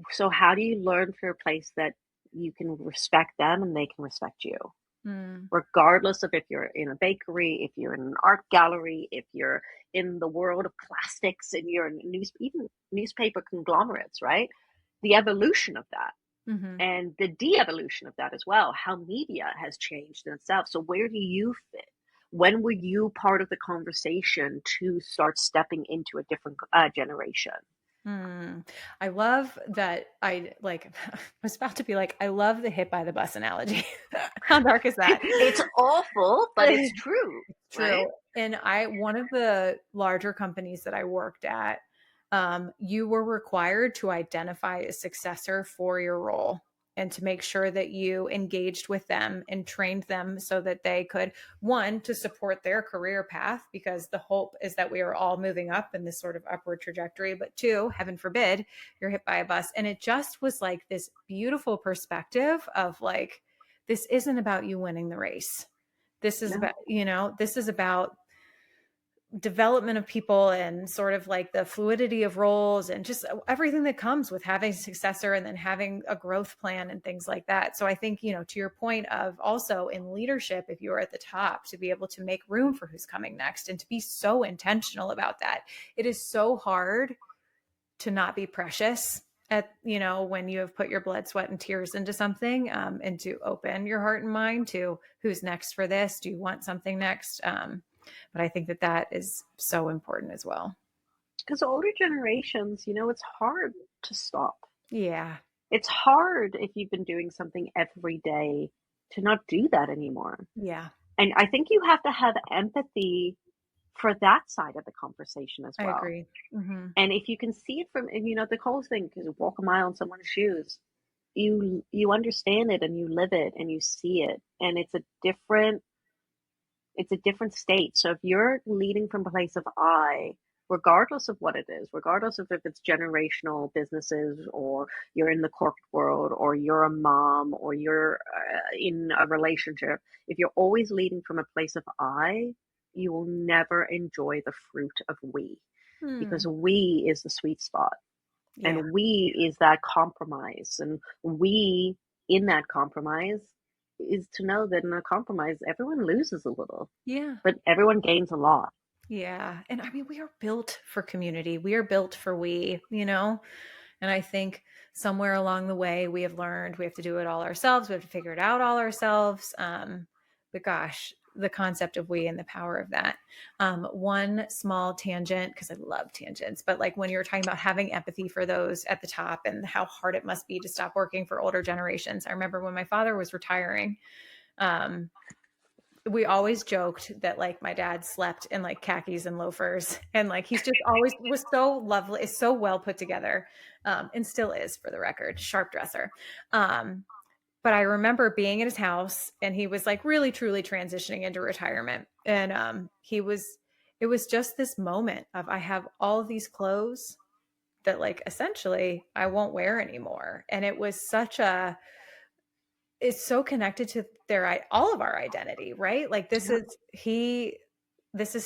So how do you learn for a place that you can respect them and they can respect you? Regardless of if you're in a bakery, if you're in an art gallery, if you're in the world of plastics and you're in even newspaper conglomerates, right? The evolution of that and the de-evolution of that as well, how media has changed in itself. So where do you fit? When were you part of the conversation to start stepping into a different generation? I love that. I was about to be like, I love the hit by the bus analogy. How dark is that? It's awful, but it's true. True. Right? And one of the larger companies that I worked at, you were required to identify a successor for your role. and to make sure that you engaged with them and trained them so that they could, one, to support their career path, because the hope is that we are all moving up in this sort of upward trajectory, but two, heaven forbid, you're hit by a bus. And it just was like this beautiful perspective of like, this isn't about you winning the race. This is about, this is about development of people and sort of like the fluidity of roles and just everything that comes with having a successor and then having a growth plan and things like that. So I think, to your point of also in leadership, if you're at the top, to be able to make room for who's coming next and to be so intentional about that. It is so hard to not be precious at, when you have put your blood, sweat, and tears into something, and to open your heart and mind to who's next for this. Do you want something next? But I think that is so important as well. Because older generations, it's hard to stop. Yeah. It's hard if you've been doing something every day to not do that anymore. Yeah. And I think you have to have empathy for that side of the conversation as well. I agree. Mm-hmm. And if you can see it from, the whole thing, because you walk a mile in someone's shoes, you understand it and you live it and you see it. And it's a different state. So if you're leading from a place of I, regardless of what it is, regardless of if it's generational businesses or you're in the corporate world or you're a mom or you're in a relationship, if you're always leading from a place of I, you will never enjoy the fruit of we, because we is the sweet spot. Yeah. And we is that compromise. And we in that compromise is to know that in a compromise, everyone loses a little. Yeah. But everyone gains a lot. Yeah. And I mean, we are built for community. We are built for and I think somewhere along the way, we have learned we have to do it all ourselves. We have to figure it out all ourselves. But gosh, the concept of we and the power of that. One small tangent, because I love tangents, but like when you were talking about having empathy for those at the top and how hard it must be to stop working for older generations. I remember when my father was retiring, we always joked that like my dad slept in like khakis and loafers, and like he's just always was so lovely, is so well put together, and still is, for the record, sharp dresser. But I remember being at his house and he was like really truly transitioning into retirement, and it was just this moment of, I have all of these clothes that like essentially I won't wear anymore, and it was it's so connected to all of our identity, right? Like this is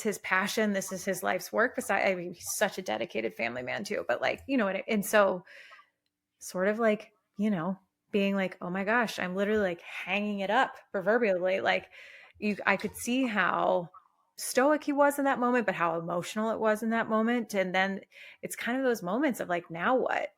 his passion. This is his life's work. Besides, I mean, he's such a dedicated family man too, but like, and so sort of like, being like, oh my gosh, I'm literally like hanging it up proverbially. Like I could see how stoic he was in that moment, but how emotional it was in that moment. And then it's kind of those moments of like, now what?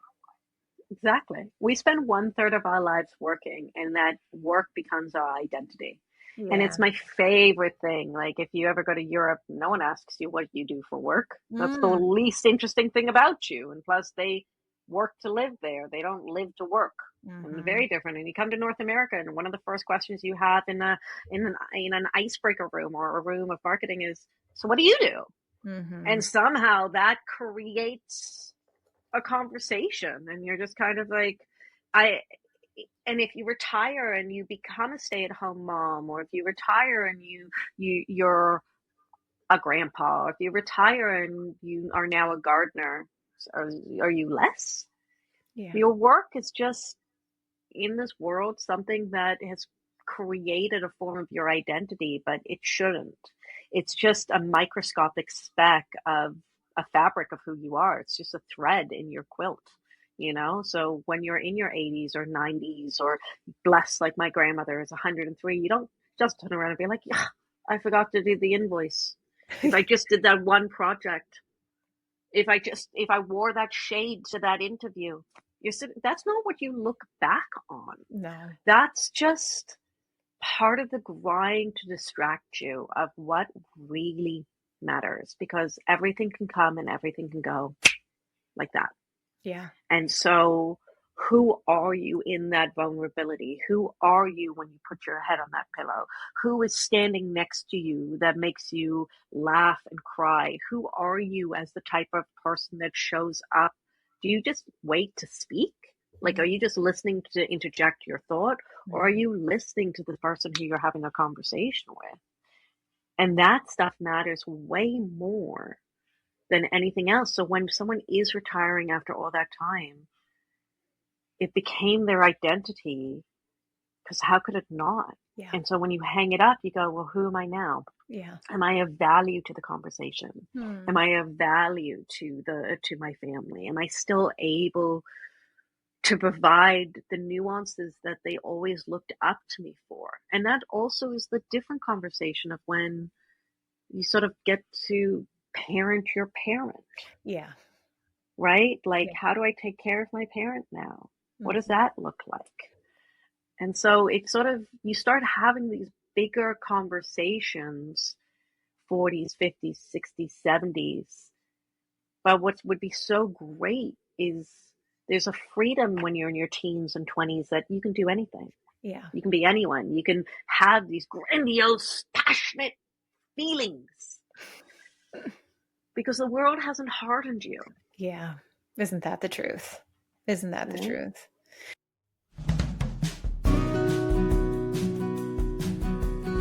Exactly. We spend 1/3 of our lives working, and that work becomes our identity. Yeah. And it's my favorite thing. Like if you ever go to Europe, no one asks you what you do for work. That's the least interesting thing about you. And plus they work to live there. They don't live to work. And very different. And you come to North America, and one of the first questions you have in an icebreaker room or a room of marketing is, so what do you do? And somehow that creates a conversation, and you're just kind of like, and if you retire and you become a stay-at-home mom, or if you retire and you're a grandpa, or if you retire and you are now a gardener, are you less? Yeah. Your work is just in this world something that has created a form of your identity, but it shouldn't. It's just a microscopic speck of a fabric of who you are. It's just a thread in your quilt, So when you're in your 80s or 90s, or blessed like my grandmother is 103, you don't just turn around and be like, yeah, I forgot to do the invoice. If I just did that one project, if I wore that shade to that interview, that's not what you look back on. No, that's just part of the grind to distract you of what really matters, because everything can come and everything can go like that. Yeah. And so who are you in that vulnerability? Who are you when you put your head on that pillow? Who is standing next to you that makes you laugh and cry? Who are you as the type of person that shows up? Do you just wait to speak? Like, are you just listening to interject your thought, or are you listening to the person who you're having a conversation with? And that stuff matters way more than anything else. So when someone is retiring after all that time, it became their identity, because how could it not? Yeah. And so when you hang it up, you go, well, who am I now? Yeah. Am I of value to the conversation? Hmm. Am I of value to my family? Am I still able to provide the nuances that they always looked up to me for? And that also is the different conversation of when you sort of get to parent your parent. Yeah. Right? Like, Yeah. how do I take care of my parent now? What does Mm-hmm. that look like? And so it's sort of, you start having these bigger conversations, 40s, 50s, 60s, 70s. But what would be so great is there's a freedom when you're in your teens and 20s that you can do anything. Yeah. You can be anyone. You can have these grandiose, passionate feelings because the world hasn't hardened you. Yeah. Isn't that the truth? Isn't that the Right? truth?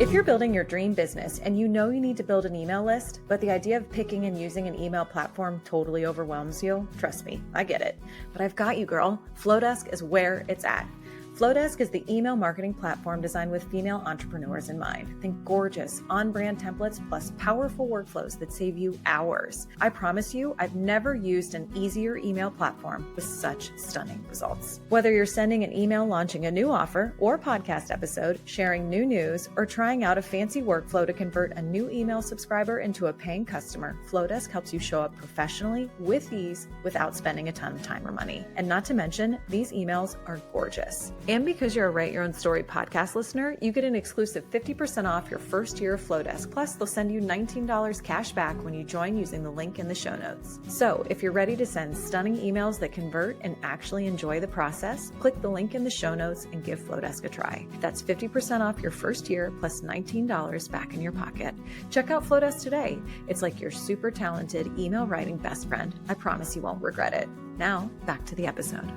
If you're building your dream business and you know you need to build an email list, but the idea of picking and using an email platform totally overwhelms you, trust me, I get it. But I've got you, girl. Flowdesk is where it's at. Flowdesk is the email marketing platform designed with female entrepreneurs in mind. Think gorgeous, on-brand templates plus powerful workflows that save you hours. I promise you, I've never used an easier email platform with such stunning results. Whether you're sending an email launching a new offer or podcast episode, sharing new news, or trying out a fancy workflow to convert a new email subscriber into a paying customer, Flowdesk helps you show up professionally with ease without spending a ton of time or money. And not to mention, these emails are gorgeous. And because you're a Write Your Own Story podcast listener, you get an exclusive 50% off your first year of Flowdesk. Plus, they'll send you $19 cash back when you join using the link in the show notes. So if you're ready to send stunning emails that convert and actually enjoy the process, click the link in the show notes and give Flowdesk a try. That's 50% off your first year plus $19 back in your pocket. Check out Flowdesk today. It's like your super talented email writing best friend. I promise you won't regret it. Now, back to the episode.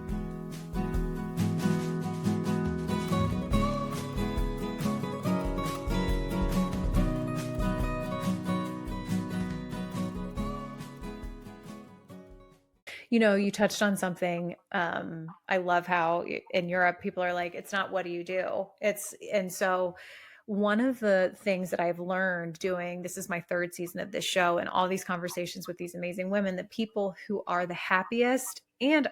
You know, you touched on something. I love how in Europe, people are like, it's not what do you do? And so one of the things that I've learned doing, this is my third season of this show and all these conversations with these amazing women, the people who are the happiest and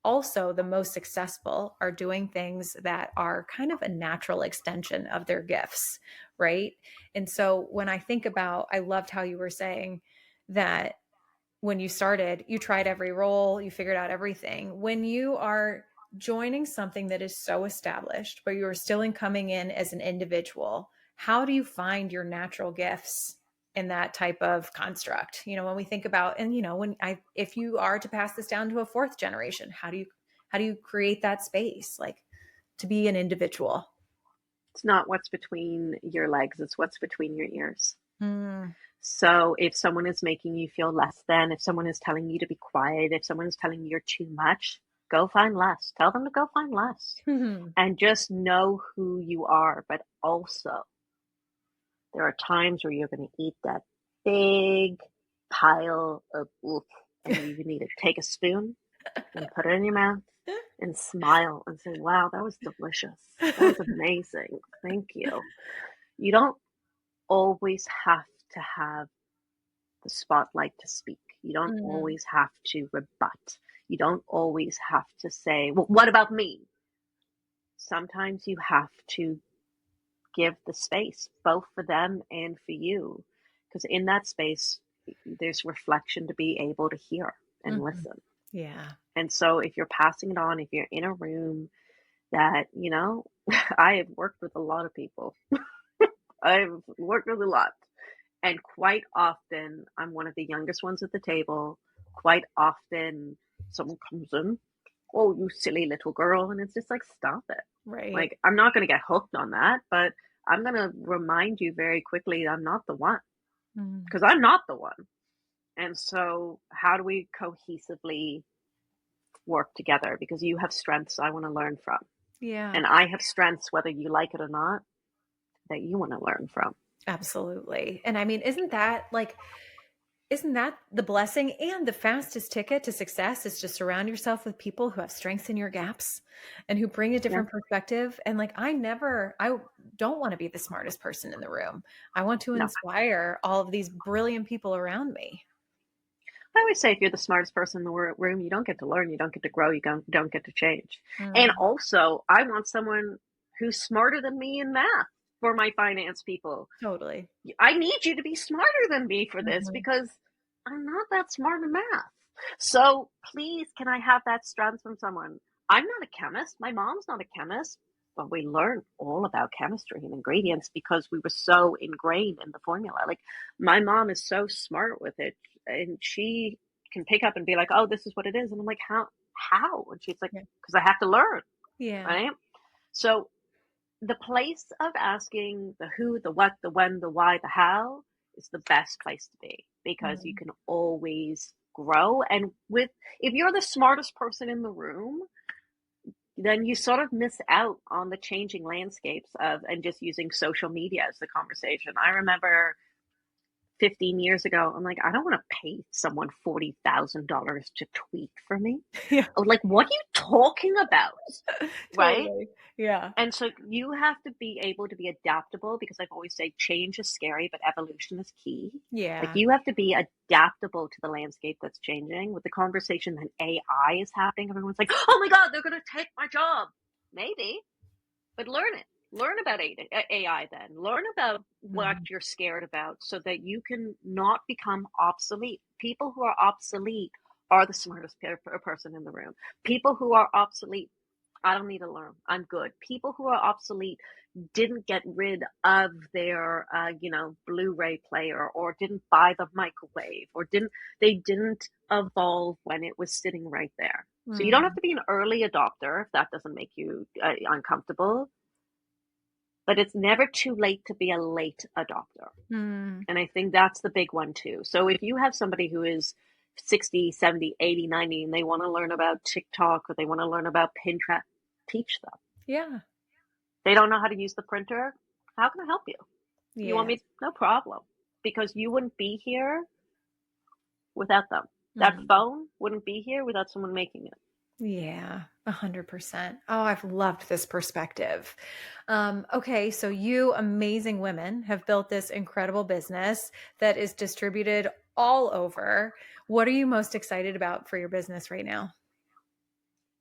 also the most successful are doing things that are kind of a natural extension of their gifts, right? And so when I think about, I loved how you were saying that when you started, you tried every role, you figured out everything. When you are joining something that is so established, but you are still coming in as an individual, how do you find your natural gifts in that type of construct? You know, when we think about, and you know, if you are to pass this down to a fourth generation, how do you create that space, like to be an individual? It's not what's between your legs, it's what's between your ears. Mm. So if someone is making you feel less than, if someone is telling you to be quiet, if someone is telling you you're too much, go find less. Tell them to go find less. And just know who you are. But also, there are times where you're going to eat that big pile of oof, and you need to take a spoon and put it in your mouth and smile and say, wow, that was delicious. That was amazing. Thank you. You don't always have to have the spotlight to speak. You don't always have to rebut. You don't always have to say, well, what about me? Sometimes you have to give the space, both for them and for you. Because in that space, there's reflection to be able to hear and listen. Yeah. And so if you're passing it on, if you're in a room that, you know, I have worked with a lot of people. I've worked with a lot. And quite often, I'm one of the youngest ones at the table. Quite often, someone comes in, oh, you silly little girl. And it's just like, stop it. Right. Like, I'm not going to get hooked on that, but I'm going to remind you very quickly, I'm not the one. Because I'm not the one. And so how do we cohesively work together because you have strengths I want to learn from. Yeah. And I have strengths, whether you like it or not, that you want to learn from. Absolutely. And I mean, isn't that the blessing and the fastest ticket to success is to surround yourself with people who have strengths in your gaps and who bring a Yeah. different perspective. And like, I don't want to be the smartest person in the room. I want to No. inspire all of these brilliant people around me. I always say if you're the smartest person in the room, you don't get to learn, you don't get to grow, you don't get to change. And Mm, also, I want someone who's smarter than me in math for my finance people. totally. I need you to be smarter than me for this Mhm. because I'm not that smart in math. So please, can I have that strength from someone? I'm not a chemist. My mom's not a chemist, but we learned all about chemistry and ingredients because we were so ingrained in the formula. Like my mom is so smart with it, and she can pick up and be like, "Oh, this is what it is," and I'm like, "How? How?" And she's like, Yeah. "Because I have to learn, Yeah. right?" So the place of asking the who, the what, the when, the why, the how is the best place to be because you Mm. can always grow. And with if you're the smartest person in the room, then you sort of miss out on the changing landscapes of and just using social media as the conversation. I remember 15 years ago, I'm like, I don't want to pay someone $40,000 to tweet for me. Yeah. I was like, what are you talking about? Right? Totally. Yeah. And so you have to be able to be adaptable because I've always said change is scary, but evolution is key. Like Yeah. you have to be adaptable to the landscape that's changing. With the conversation that AI is happening, everyone's like, oh my God, they're going to take my job. Maybe, but learn it. Learn about AI then. Learn about what Mhm. you're scared about so that you can not become obsolete. People who are obsolete are the smartest person in the room. People who are obsolete, I don't need to learn. I'm good. People who are obsolete didn't get rid of their, Blu-ray player or didn't buy the microwave or they didn't evolve when it was sitting right there. So you don't have Mm. to be an early adopter if that doesn't make you uncomfortable, but it's never too late to be a late adopter. Mm. And I think that's the big one too. So if you have somebody who is 60, 70, 80, 90, and they want to learn about TikTok or they want to learn about Pinterest, teach them. Yeah. They don't know how to use the printer. How can I help you? You want Yeah. me? No problem. Because you wouldn't be here without them. That Mm. phone wouldn't be here without someone making it. Yeah, 100%. Oh, I've loved this perspective. Okay, so you amazing women have built this incredible business that is distributed all over. What are you most excited about for your business right now?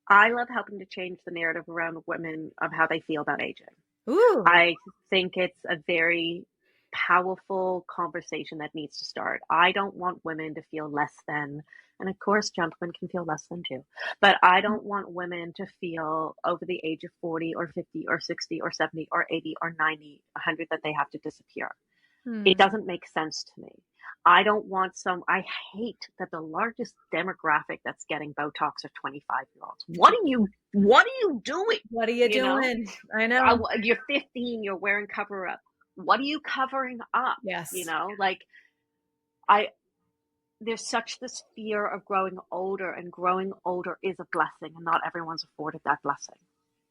I love helping to change the narrative around women of how they feel about aging. Ooh, I think it's a very powerful conversation that needs to start. I don't want women to feel less than, and of course, gentlemen can feel less than too, but I don't want women to feel over the age of 40 or 50 or 60 or 70 or 80 or 90, 100 that they have to disappear. It hmm. doesn't make sense to me. I hate that the largest demographic that's getting Botox are 25-year-olds. What are you doing? What are you You know, doing? I know. you're 15, you're wearing cover up. What are you covering up? You Yes, know, like I, there's such this fear of growing older, and growing older is a blessing, and not everyone's afforded that blessing.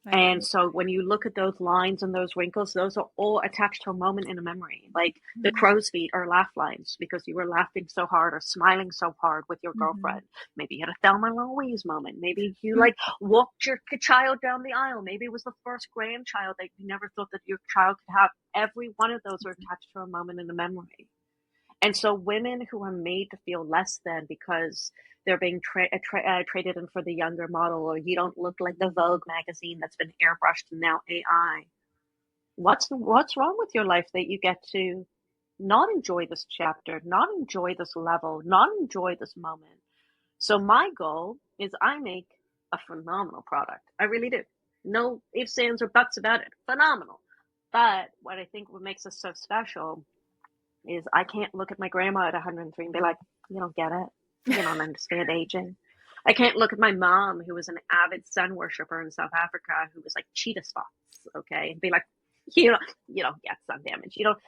I And agree. so when you look at those lines and those wrinkles, those are all attached to a moment in a memory. Like the Mm-hmm. crow's feet are laugh lines because you were laughing so hard or smiling so hard with your Mm-hmm. girlfriend. Maybe you had a Thelma and Louise moment. Maybe you like walked your child down the aisle. Maybe it was the first grandchild that you never thought that your child could have. Every one of those are attached to a moment in a memory. And so women who are made to feel less than because they're being traded in for the younger model, or you don't look like the Vogue magazine that's been airbrushed and now AI. What's wrong with your life that you get to not enjoy this chapter, not enjoy this level, not enjoy this moment? So my goal is I make a phenomenal product. I really do. No ifs, ands, or buts about it. Phenomenal. But what I think what makes us so special is I can't look at my grandma at 103 and be like, you don't get it. You don't understand aging. I can't look at my mom, who was an avid sun worshiper in South Africa, who was like cheetah spots, okay, and be like, you don't get sun damage. You don't.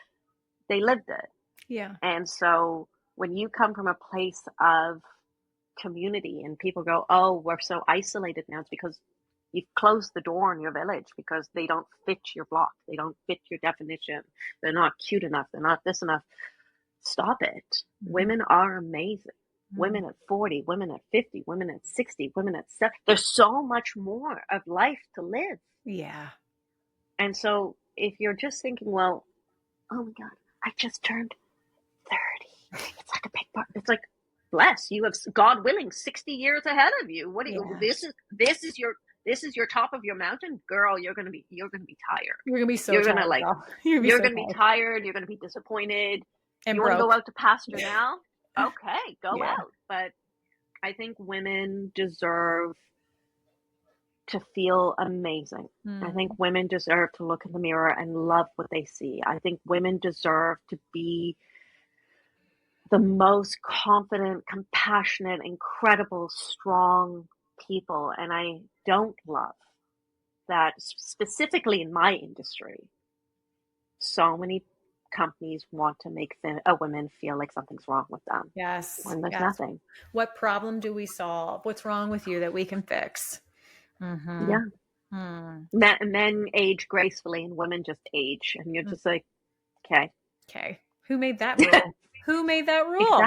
They lived it, Yeah. and so when you come from a place of community, and people go, oh, we're so isolated now. It's because you've closed the door in your village because they don't fit your block. They don't fit your definition. They're not cute enough. They're not this enough. Stop it. Women are amazing. Women at 40, women at 50, women at 60, women at 70. There's so much more of life to live. Yeah. And so if you're just thinking, well, oh my God, I just turned 30. It's like a big part. It's like, bless, you have, God willing, 60 years ahead of you. What do you, this is your top of your mountain, girl. You're gonna be tired. You're gonna be so you're tired. Gonna like, you're gonna be tired. You're gonna be disappointed. And you want to go out to pasture now? Okay, go out. But I think women deserve to feel amazing. I think women deserve to look in the mirror and love what they see. I think women deserve to be the most confident, compassionate, incredible, strong people. And I don't love that specifically in my industry, so many companies want to make a women feel like something's wrong with them. Yes. When there's nothing. What problem do we solve? What's wrong with you that we can fix? Yeah. Men age gracefully and women just age. And you're just like, okay. Who made that rule? Who made that rule?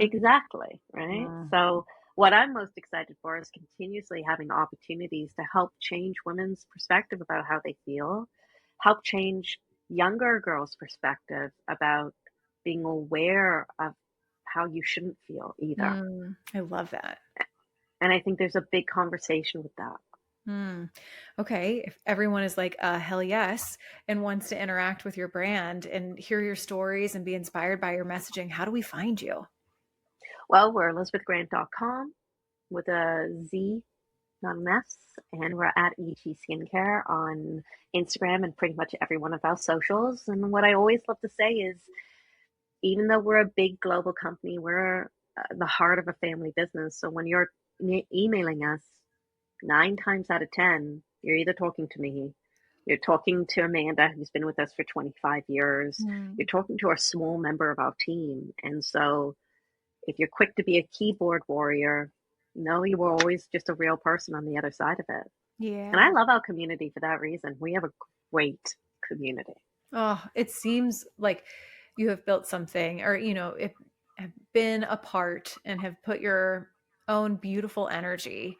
Exactly. Right. So what I'm most excited for is continuously having opportunities to help change women's perspective about how they feel, help change younger girls' perspective about being aware of how you shouldn't feel either. I love that. And I think there's a big conversation with that. Okay. If everyone is like, hell yes, and wants to interact with your brand and hear your stories and be inspired by your messaging, how do we find you? Well, we're ElizabethGrant.com with a Z, not an S, and we're at EG Skincare on Instagram and pretty much every one of our socials. And what I always love to say is, even though we're a big global company, we're the heart of a family business. So when you're emailing us, 9 times out of 10, you're either talking to me, you're talking to Amanda, who's been with us for 25 years, you're talking to a small member of our team. And so if you're quick to be a keyboard warrior, no, you were always just a real person on the other side of it. Yeah. And I love our community for that reason. We have a great community. Oh, it seems like you have built something, or, have been a part and have put your own beautiful energy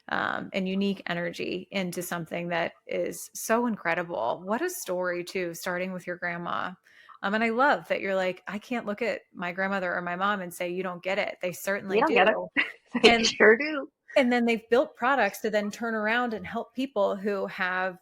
and unique energy into something that is so incredible. What a story too, starting with your grandma. And I love that you're like, I can't look at my grandmother or my mom and say, you don't get it. They certainly do. Get it. They sure do. And then they've built products to then turn around and help people who have,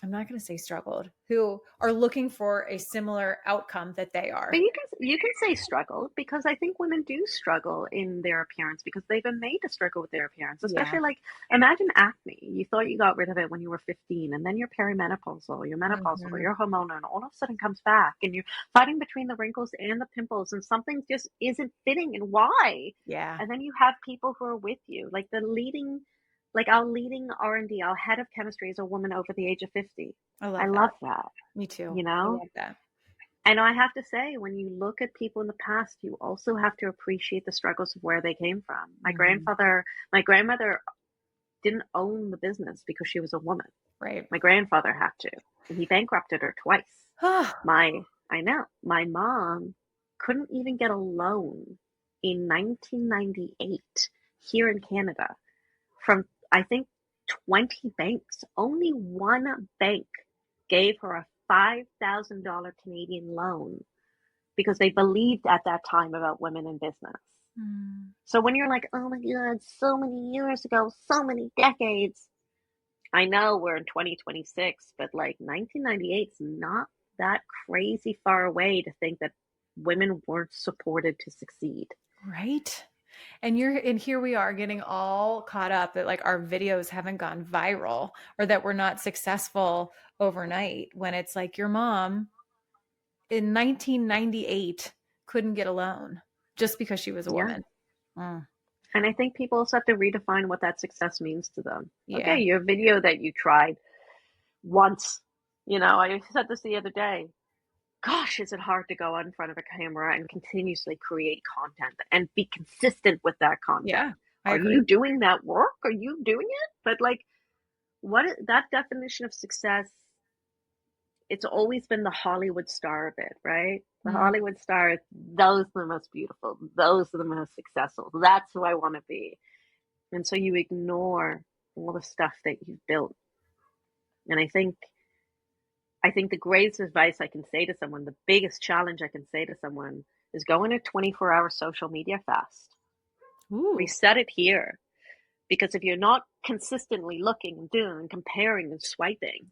I'm not going to say struggled, who are looking for a similar outcome that they are. But you can say struggle, because I think women do struggle in their appearance because they've been made to struggle with their appearance, especially like, imagine acne. You thought you got rid of it when you were 15, and then you're perimenopausal, you're menopausal, or you're hormonal, and all of a sudden comes back, and you're fighting between the wrinkles and the pimples, and something just isn't fitting, and why? Yeah. And then you have people who are with you, like our leading R&D, our head of chemistry is a woman over the age of 50. I love that. Me too. You know? I love that. And I have to say, when you look at people in the past, you also have to appreciate the struggles of where they came from. My grandmother didn't own the business because she was a woman. Right. My grandfather had to, and he bankrupted her twice. I know. My mom couldn't even get a loan in 1998 here in Canada from, I think, 20 banks. Only one bank gave her a $5,000 Canadian loan because they believed at that time about women in business. So when you're like, oh my God, so many years ago, so many decades, I know we're in 2026, but like 1998 is not that crazy far away to think that women weren't supported to succeed. Right. And here we are getting all caught up that like our videos haven't gone viral or that we're not successful overnight, when it's like your mom in 1998 couldn't get a loan just because she was a woman. And I think people also have to redefine what that success means to them. Yeah. Okay, your video that you tried once, I said this the other day, gosh, is it hard to go in front of a camera and continuously create content and be consistent with that Yeah, content? I Are agree. you doing that work? Are you doing it? But like, that definition of success, it's always been the Hollywood star of it, right? The Mm. Hollywood stars, those are the most beautiful, those are the most successful. That's who I want to be. And so you ignore all the stuff that you've built. And I think the greatest advice I can say to someone, the biggest challenge I can say to someone is go on a 24-hour social media fast. Ooh. Reset it here. Because if you're not consistently looking and doing and comparing and swiping,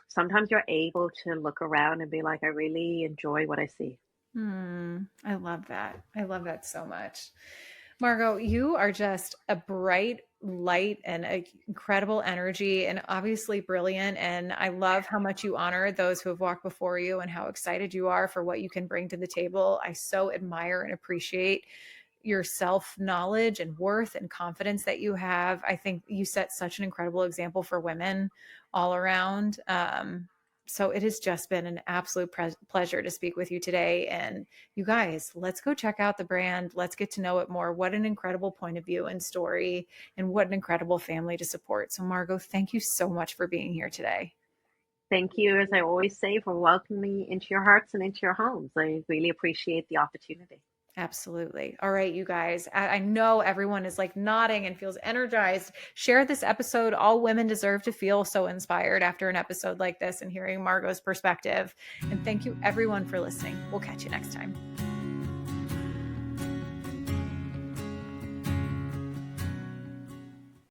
sometimes you're able to look around and be like, I really enjoy what I see. I love that. I love that so much. Margot, you are just a bright light and a incredible energy and obviously brilliant. And I love how much you honor those who have walked before you and how excited you are for what you can bring to the table. I so admire and appreciate your self knowledge and worth and confidence that you have. I think you set such an incredible example for women all around. So it has just been an absolute pleasure to speak with you today. And you guys, let's go check out the brand. Let's get to know it more. What an incredible point of view and story, and what an incredible family to support. So, Margot, thank you so much for being here today. Thank you, as I always say, for welcoming me into your hearts and into your homes. I really appreciate the opportunity. Absolutely. All right, you guys. I know everyone is like nodding and feels energized. Share this episode. All women deserve to feel so inspired after an episode like this and hearing Margot's perspective. And thank you, everyone, for listening. We'll catch you next time.